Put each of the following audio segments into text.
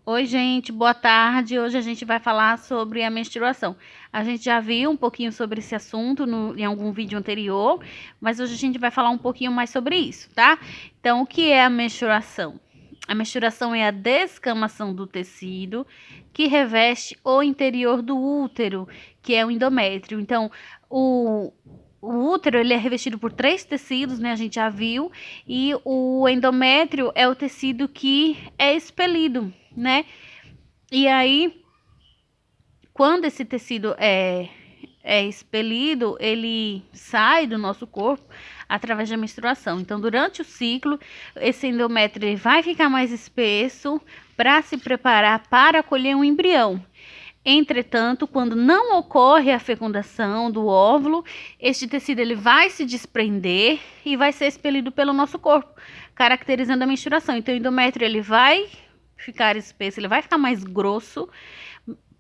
Oi, gente, boa tarde. Hoje a gente vai falar sobre a menstruação. A gente já viu um pouquinho sobre esse assunto em algum vídeo anterior, mas hoje a gente vai falar um pouquinho mais sobre isso, tá? Então, o que é a menstruação? A menstruação é a descamação do tecido que reveste o interior do útero, que é o endométrio. Então, o útero ele é revestido por 3 tecidos, né? A gente já viu, e o endométrio é o tecido que é expelido, né? E aí, quando esse tecido é expelido, ele sai do nosso corpo através da menstruação. Então, durante o ciclo, esse endométrio ele vai ficar mais espesso para se preparar para acolher um embrião. Entretanto, quando não ocorre a fecundação do óvulo, este tecido ele vai se desprender e vai ser expelido pelo nosso corpo, caracterizando a menstruação. Então, o endométrio ele vai ficar espesso, ele vai ficar mais grosso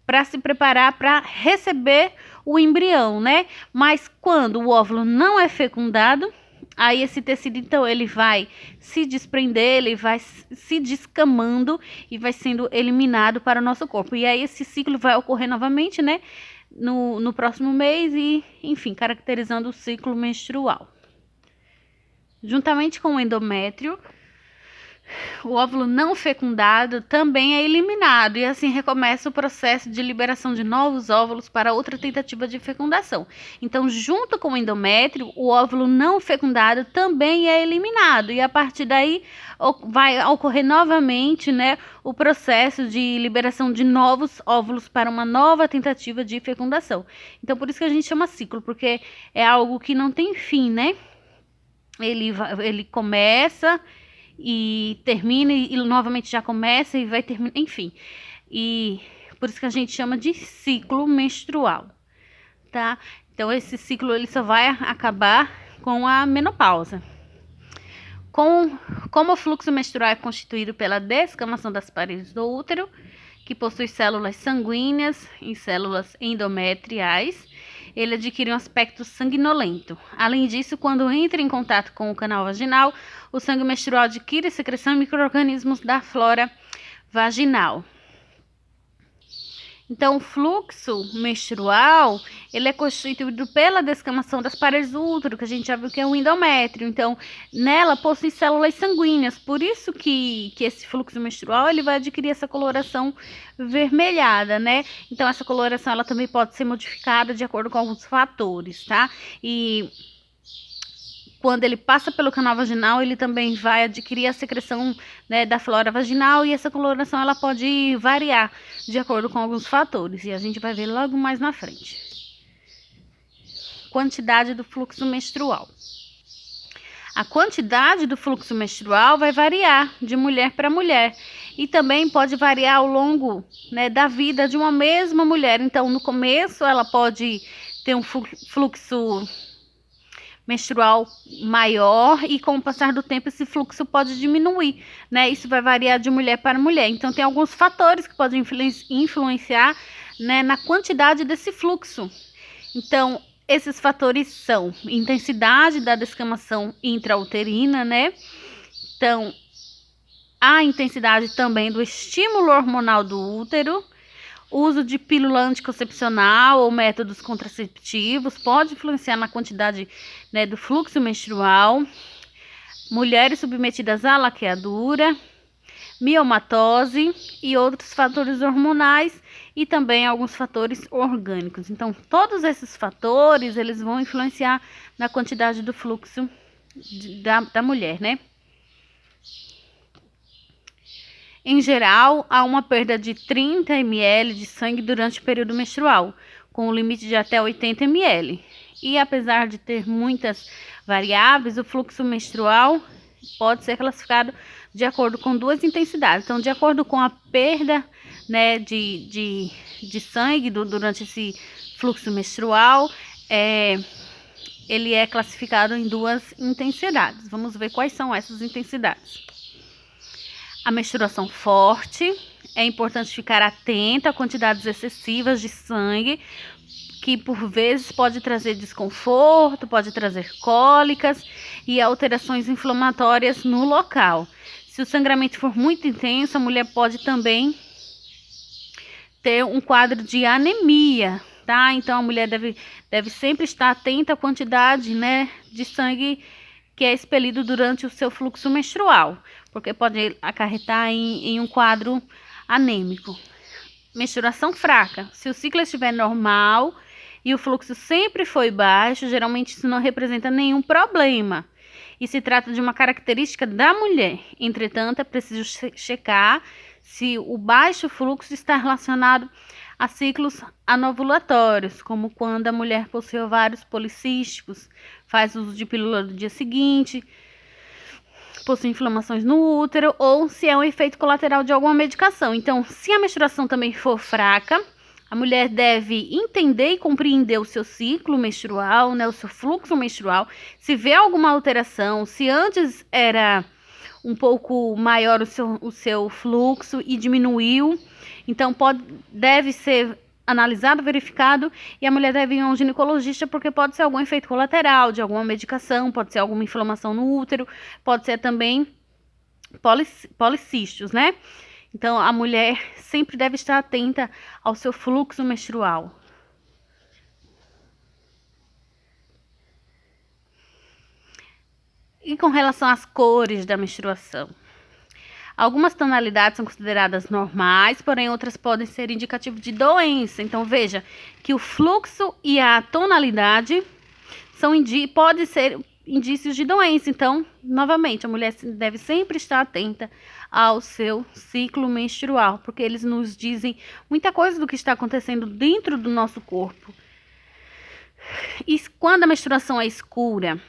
para se preparar para receber o embrião, né? Mas quando o óvulo não é fecundado, aí esse tecido, então, ele vai se desprender, ele vai se descamando e vai sendo eliminado para o nosso corpo. E aí esse ciclo vai ocorrer novamente, né? No próximo mês e, enfim, caracterizando o ciclo menstrual. Juntamente com o endométrio, o óvulo não fecundado também é eliminado e assim recomeça o processo de liberação de novos óvulos para outra tentativa de fecundação. Então, junto com o endométrio, o óvulo não fecundado também é eliminado e a partir daí vai ocorrer novamente, né, o processo de liberação de novos óvulos para uma nova tentativa de fecundação. Então, por isso que a gente chama ciclo, porque é algo que não tem fim, né? Ele começa e termina e novamente já começa e vai terminar, enfim. E por isso que a gente chama de ciclo menstrual, tá? Então esse ciclo ele só vai acabar com a menopausa. Como o fluxo menstrual é constituído pela descamação das paredes do útero, que possui células sanguíneas e células endometriais, ele adquire um aspecto sanguinolento. Além disso, quando entra em contato com o canal vaginal, o sangue menstrual adquire secreção de micro-organismos da flora vaginal. Então, o fluxo menstrual, ele é constituído pela descamação das paredes do útero, que a gente já viu que é o endométrio. Então, nela possui células sanguíneas, por isso que esse fluxo menstrual, ele vai adquirir essa coloração vermelhada, né? Então, essa coloração, ela também pode ser modificada de acordo com alguns fatores, tá? E quando ele passa pelo canal vaginal, ele também vai adquirir a secreção, né, da flora vaginal e essa coloração ela pode variar de acordo com alguns fatores e a gente vai ver logo mais na frente. Quantidade do fluxo menstrual. A quantidade do fluxo menstrual vai variar de mulher para mulher e também pode variar ao longo, né, da vida de uma mesma mulher. Então, no começo, ela pode ter um fluxo menstrual maior e com o passar do tempo esse fluxo pode diminuir, né? Isso vai variar de mulher para mulher. Então tem alguns fatores que podem influenciar, né, na quantidade desse fluxo. Então esses fatores são intensidade da descamação intrauterina, né? Então a intensidade também do estímulo hormonal do útero. Uso de pílula anticoncepcional ou métodos contraceptivos pode influenciar na quantidade, né, do fluxo menstrual. Mulheres submetidas à laqueadura, miomatose e outros fatores hormonais e também alguns fatores orgânicos. Então, todos esses fatores, eles vão influenciar na quantidade do fluxo da mulher, né? Em geral, há uma perda de 30 ml de sangue durante o período menstrual, com um limite de até 80 ml. E apesar de ter muitas variáveis, o fluxo menstrual pode ser classificado de acordo com 2 intensidades. Então, de acordo com a perda, né, de sangue durante esse fluxo menstrual, ele é classificado em 2 intensidades. Vamos ver quais são essas intensidades. A menstruação forte, é importante ficar atenta a quantidades excessivas de sangue, que por vezes pode trazer desconforto, pode trazer cólicas e alterações inflamatórias no local. Se o sangramento for muito intenso, a mulher pode também ter um quadro de anemia, tá? Então a mulher deve sempre estar atenta à quantidade, né, de sangue que é expelido durante o seu fluxo menstrual, porque pode acarretar em um quadro anêmico. Menstruação fraca. Se o ciclo estiver normal e o fluxo sempre foi baixo, geralmente isso não representa nenhum problema. E se trata de uma característica da mulher. Entretanto, é preciso checar se o baixo fluxo está relacionado a ciclos anovulatórios, como quando a mulher possui ovários policísticos, faz uso de pílula do dia seguinte, possui inflamações no útero, ou se é um efeito colateral de alguma medicação. Então, se a menstruação também for fraca, a mulher deve entender e compreender o seu ciclo menstrual, né, o seu fluxo menstrual, se vê alguma alteração, se antes era um pouco maior o seu fluxo e diminuiu, então deve ser analisado, verificado, e a mulher deve ir a um ginecologista, porque pode ser algum efeito colateral de alguma medicação, pode ser alguma inflamação no útero, pode ser também policístios, né? Então, a mulher sempre deve estar atenta ao seu fluxo menstrual. E com relação às cores da menstruação? Algumas tonalidades são consideradas normais, porém outras podem ser indicativos de doença. Então, veja que o fluxo e a tonalidade podem ser indícios de doença. Então, novamente, a mulher deve sempre estar atenta ao seu ciclo menstrual, porque eles nos dizem muita coisa do que está acontecendo dentro do nosso corpo. E quando a menstruação é escura,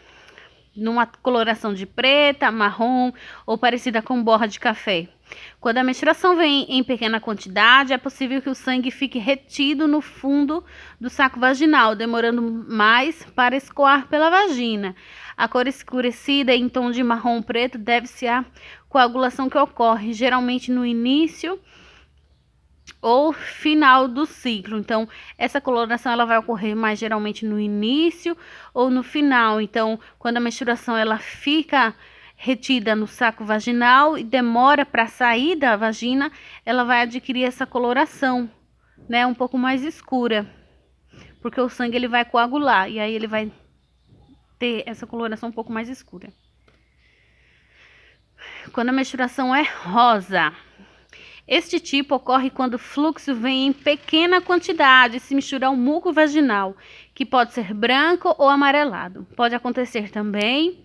numa coloração de preta, marrom ou parecida com borra de café. Quando a menstruação vem em pequena quantidade, é possível que o sangue fique retido no fundo do saco vaginal, demorando mais para escoar pela vagina. A cor escurecida em tom de marrom preto deve-se à coagulação que ocorre geralmente no início ou final do ciclo. Então, essa coloração ela vai ocorrer mais geralmente no início ou no final. Então, quando a menstruação ela fica retida no saco vaginal e demora para sair da vagina, ela vai adquirir essa coloração, né, um pouco mais escura, porque o sangue ele vai coagular e aí ele vai ter essa coloração um pouco mais escura. Quando a menstruação é rosa, este tipo ocorre quando o fluxo vem em pequena quantidade e se mistura ao muco vaginal, que pode ser branco ou amarelado. Pode acontecer também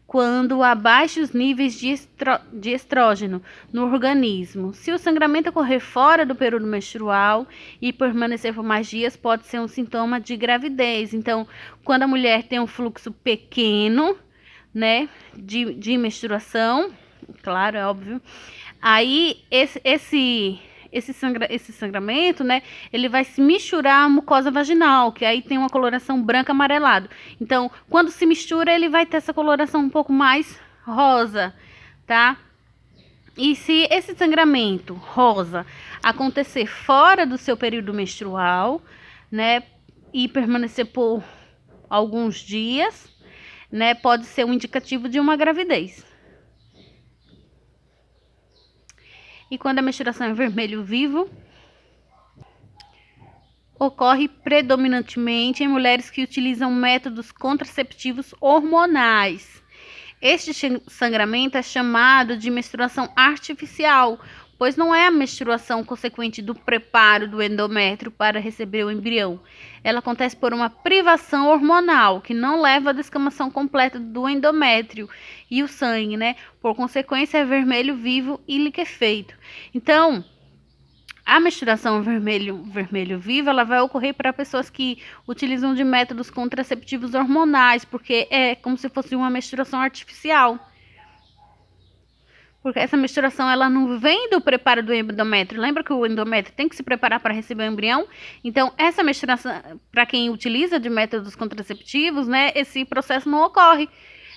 quando há baixos níveis de estrógeno no organismo. Se o sangramento ocorrer fora do período menstrual e permanecer por mais dias, pode ser um sintoma de gravidez. Então, quando a mulher tem um fluxo pequeno, né, de menstruação, claro, é óbvio, aí esse sangramento, né, ele vai se misturar à mucosa vaginal, que aí tem uma coloração branca amarelado. Então, quando se mistura, ele vai ter essa coloração um pouco mais rosa, tá? E se esse sangramento rosa acontecer fora do seu período menstrual, né, e permanecer por alguns dias, né, pode ser um indicativo de uma gravidez. E quando a menstruação é vermelho vivo, ocorre predominantemente em mulheres que utilizam métodos contraceptivos hormonais. Este sangramento é chamado de menstruação artificial, pois não é a menstruação consequente do preparo do endométrio para receber o embrião. Ela acontece por uma privação hormonal, que não leva à descamação completa do endométrio e o sangue, né? Por consequência, é vermelho vivo e liquefeito. Então, a menstruação vermelho vivo, ela vai ocorrer para pessoas que utilizam de métodos contraceptivos hormonais, porque é como se fosse uma menstruação artificial. Porque essa menstruação ela não vem do preparo do endométrio. Lembra que o endométrio tem que se preparar para receber o embrião? Então, essa menstruação, para quem utiliza de métodos contraceptivos, né, esse processo não ocorre,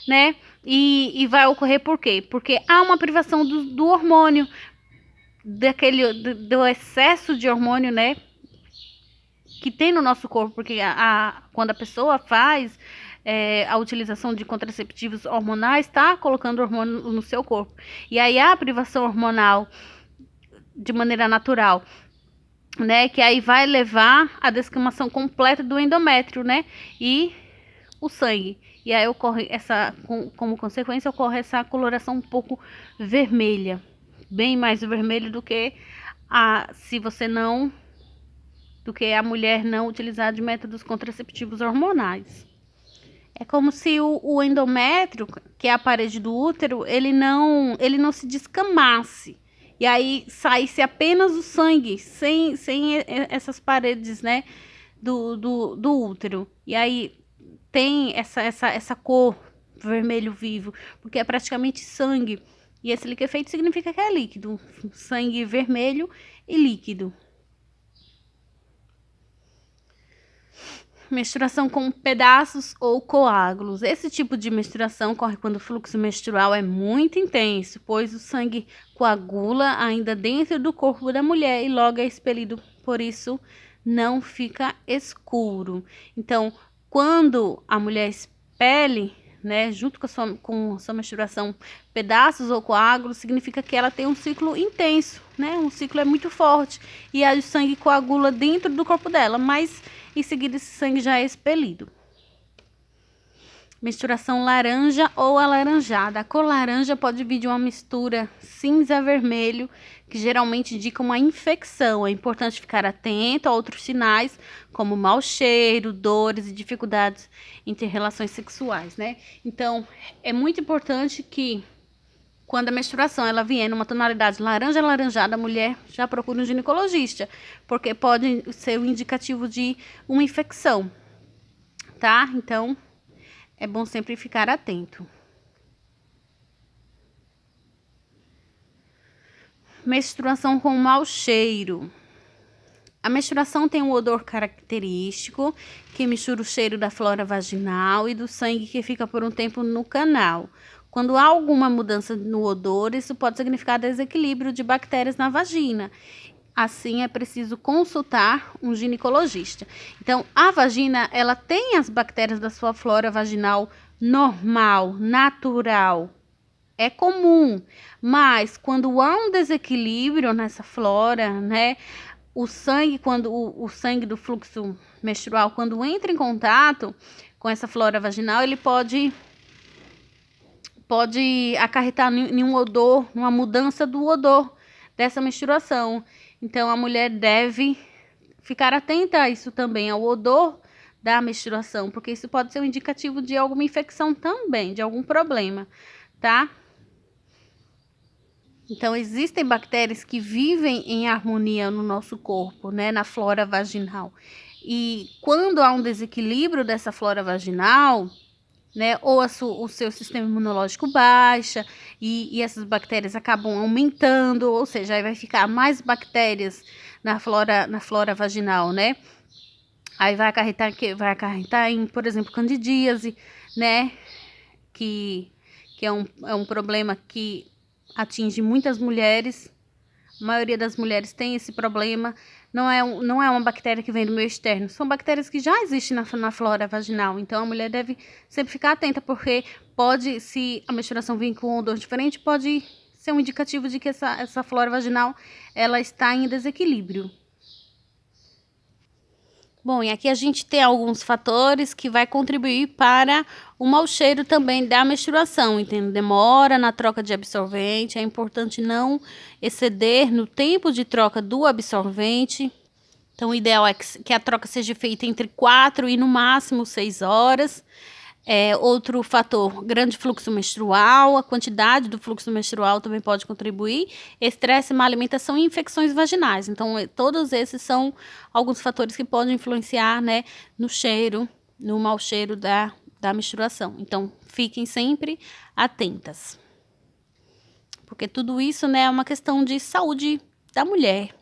né? E vai ocorrer por quê? Porque há uma privação do hormônio, do excesso de hormônio, né, que tem no nosso corpo, porque quando a pessoa faz a utilização de contraceptivos hormonais, está colocando hormônio no seu corpo. E aí a privação hormonal de maneira natural né? Que aí vai levar à descamação completa do endométrio, né? E o sangue. E aí ocorre como consequência, ocorre essa coloração um pouco vermelha. Bem mais vermelho do que do que a mulher não utilizar de métodos contraceptivos hormonais. É como se o endométrio, que é a parede do útero, ele não se descamasse. E aí saísse apenas o sangue, sem essas paredes, né, do útero. E aí tem essa cor vermelho vivo, porque é praticamente sangue. E esse liquefeito significa que é líquido, sangue vermelho e líquido. Menstruação com pedaços ou coágulos. Esse tipo de menstruação ocorre quando o fluxo menstrual é muito intenso, pois o sangue coagula ainda dentro do corpo da mulher e logo é expelido, por isso não fica escuro. Então, quando a mulher expele, né, junto com a sua menstruação, pedaços ou coágulos, significa que ela tem um ciclo intenso, né? Um ciclo é muito forte e aí o sangue coagula dentro do corpo dela, mas em seguida esse sangue já é expelido. Menstruação laranja ou alaranjada. A cor laranja pode vir de uma mistura cinza-vermelho, que geralmente indica uma infecção. É importante ficar atento a outros sinais, como mau cheiro, dores e dificuldades em ter relações sexuais, né? Então, é muito importante que quando a menstruação ela vier numa tonalidade laranja alaranjada, a mulher já procura um ginecologista, porque pode ser um indicativo de uma infecção, tá? Então, é bom sempre ficar atento. Menstruação com mau cheiro. A menstruação tem um odor característico, que mistura o cheiro da flora vaginal e do sangue que fica por um tempo no canal. Quando há alguma mudança no odor, isso pode significar desequilíbrio de bactérias na vagina. Assim, é preciso consultar um ginecologista. Então, a vagina, ela tem as bactérias da sua flora vaginal normal, natural. É comum, mas quando há um desequilíbrio nessa flora, né? O sangue, quando o sangue do fluxo menstrual, quando entra em contato com essa flora vaginal, ele pode acarretar em um odor, numa mudança do odor dessa menstruação. Então, a mulher deve ficar atenta a isso também, ao odor da menstruação, porque isso pode ser um indicativo de alguma infecção também, de algum problema, tá? Então, existem bactérias que vivem em harmonia no nosso corpo, né, na flora vaginal. E quando há um desequilíbrio dessa flora vaginal, né, ou o seu sistema imunológico baixa e essas bactérias acabam aumentando, ou seja, aí vai ficar mais bactérias na flora vaginal, né? Aí vai acarretar em, por exemplo, candidíase, né? Que é um problema que atinge muitas mulheres. A maioria das mulheres tem esse problema. Não é uma bactéria que vem do meio externo. São bactérias que já existem na flora vaginal. Então, a mulher deve sempre ficar atenta, porque se a menstruação vir com um odor diferente, pode ser um indicativo de que essa flora vaginal ela está em desequilíbrio. Bom, e aqui a gente tem alguns fatores que vai contribuir para o mau cheiro também da menstruação, entende? Demora na troca de absorvente, é importante não exceder no tempo de troca do absorvente. Então, o ideal é que a troca seja feita entre 4 e no máximo 6 horas. Outro fator, grande fluxo menstrual, a quantidade do fluxo menstrual também pode contribuir, estresse, má alimentação e infecções vaginais. Então, todos esses são alguns fatores que podem influenciar, né, no cheiro, no mau cheiro da menstruação. Então, fiquem sempre atentas, porque tudo isso, né, é uma questão de saúde da mulher.